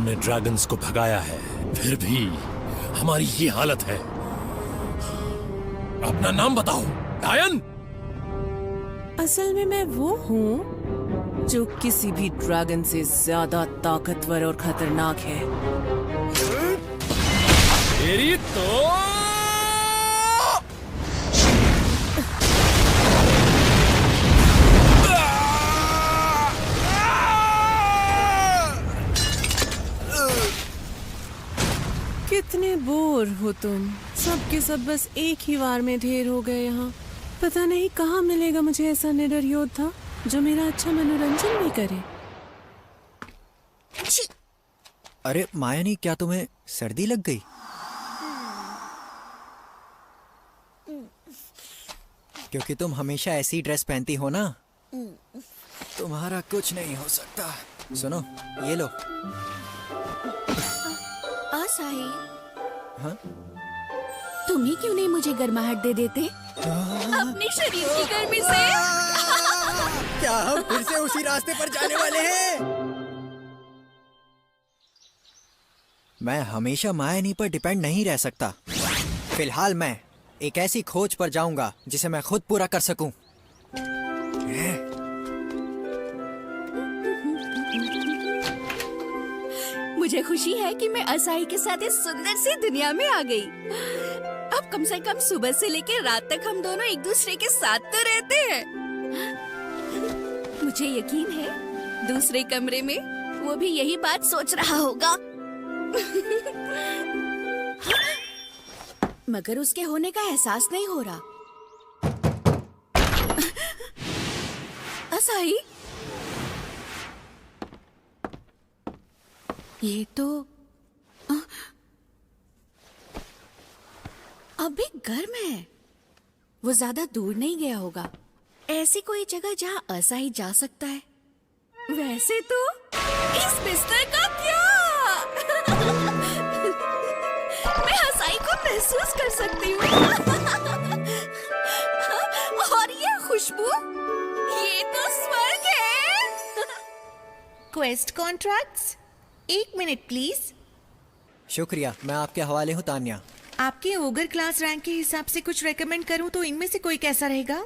हमने ड्रैगन्स को भगाया है, फिर भी हमारी ये हालत है। अपना नाम बताओ, डायन। असल में मैं वो हूँ जो किसी भी ड्रैगन से ज्यादा ताकतवर और खतरनाक है। तेरी तो कितने बोर हो तुम, सब के सब बस एक ही वार में ढेर हो गए यहाँ। पता नहीं कहाँ मिलेगा मुझे ऐसा निडर योद्धा जो मेरा अच्छा मनोरंजन भी करे। अरे मायानी, क्या तुम्हें सर्दी लग गई? क्योंकि तुम हमेशा ऐसी ड्रेस पहनती हो ना, तुम्हारा कुछ नहीं हो सकता। सुनो, ये लो। साही, हाँ? तुम ही क्यों नहीं मुझे गर्माहट दे देते अपने शरीर की गर्मी से? क्या हम फिर से उसी रास्ते पर जाने वाले हैं? मैं हमेशा मायानी पर डिपेंड नहीं रह सकता। फिलहाल मैं एक ऐसी खोज पर जाऊंगा जिसे मैं खुद पूरा कर सकूं। मुझे खुशी है कि मैं असाही के साथ इस सुंदर सी दुनिया में आ गई। अब कम से कम सुबह से लेकर रात तक हम दोनों एक दूसरे के साथ तो रहते हैं। मुझे यकीन है दूसरे कमरे में वो भी यही बात सोच रहा होगा। मगर उसके होने का एहसास नहीं हो रहा। असाही, ये तो अभी गर्म है। वो ज्यादा दूर नहीं गया होगा। ऐसी कोई जगह जहाँ असाही जा सकता है। वैसे तो इस बिस्तर का क्या? मैं असाही को महसूस कर सकती हूँ। और ये खुशबू, ये तो स्वर्ग है। Quest contracts, 1 minute please. शुक्रिया, मैं आपके हवाले हूँ तान्या। आपके ओगर क्लास रैंक के हिसाब से कुछ रेकमेंड करूँ तो इनमें से कोई कैसा रहेगा?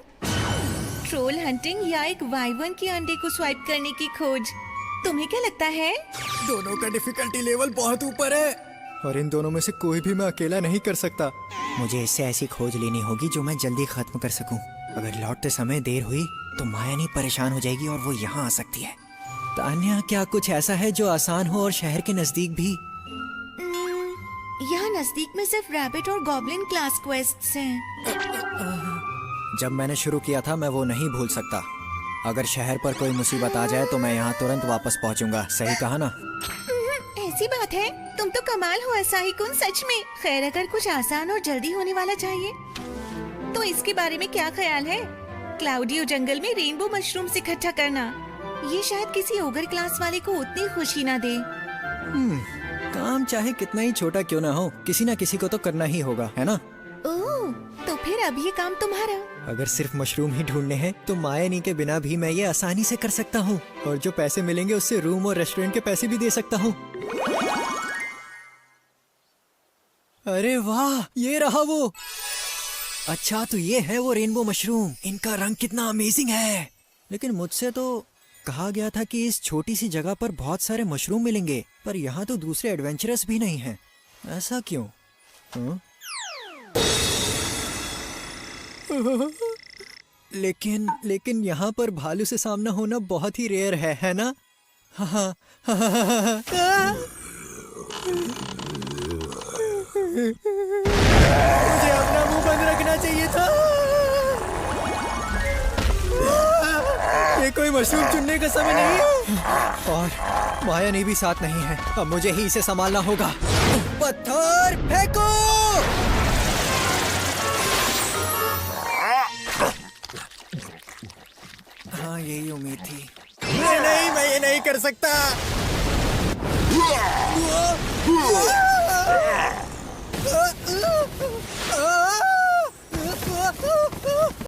ट्रोल हंटिंग या एक वाइवन के अंडे को स्वाइप करने की खोज? तुम्हें क्या लगता है? दोनों का डिफिकल्टी लेवल बहुत ऊपर है और इन दोनों में से कोई भी मैं अकेला नहीं कर सकता। मुझे इससे ऐसी खोज लेनी होगी जो मैं जल्दी खत्म कर सकूं। अगर लौटते समय देर हुई तो मायानी परेशान हो जाएगी और वो यहाँ आ सकती है। तान्या, क्या कुछ ऐसा है जो आसान हो और शहर के नजदीक भी? यहाँ नजदीक में सिर्फ रैबिट और गॉब्लिन क्लास क्वेस्ट्स हैं। जब मैंने शुरू किया था मैं वो नहीं भूल सकता। अगर शहर पर कोई मुसीबत आ जाए तो मैं यहाँ तुरंत वापस पहुँचूंगा। सही कहा ना? ऐसी बात है, तुम तो कमाल हो असाही कुन, सच में। खैर, अगर कुछ आसान और जल्दी होने वाला चाहिए तो इसके बारे में क्या ख्याल है? क्लाउडियो जंगल में रेनबो मशरूम्स इकट्ठा करना। ये शायद किसी ओगर क्लास वाले को उतनी खुशी ना दे। काम चाहे कितना ही छोटा क्यों ना हो, किसी ना किसी को तो करना ही होगा, है ना? ओह, तो फिर अब ये काम तुम्हारा। अगर सिर्फ मशरूम ही ढूंढने हैं तो मायानी के बिना भी मैं ये आसानी से कर सकता हूँ। और जो पैसे मिलेंगे उससे रूम और रेस्टोरेंट के पैसे भी दे सकता हूँ। अरे वाह, ये रहा वो। अच्छा, तो ये है वो रेनबो मशरूम। इनका रंग कितना अमेजिंग है। लेकिन मुझसे तो कहा गया था कि इस छोटी सी जगह पर बहुत सारे मशरूम मिलेंगे, पर यहाँ तो दूसरे एडवेंचरस भी नहीं हैं। ऐसा क्यों? लेकिन यहाँ पर भालू से सामना होना बहुत ही रेयर है ना? मुझे अपना मुंह बंद रखना चाहिए था। ये कोई मशरूम चुनने का समय नहीं है। और मायानी भी साथ नहीं है। अब मुझे ही इसे संभालना होगा। पत्थर फेंको। हाँ, यही उम्मीद थी। नहीं, मैं ये नहीं कर सकता।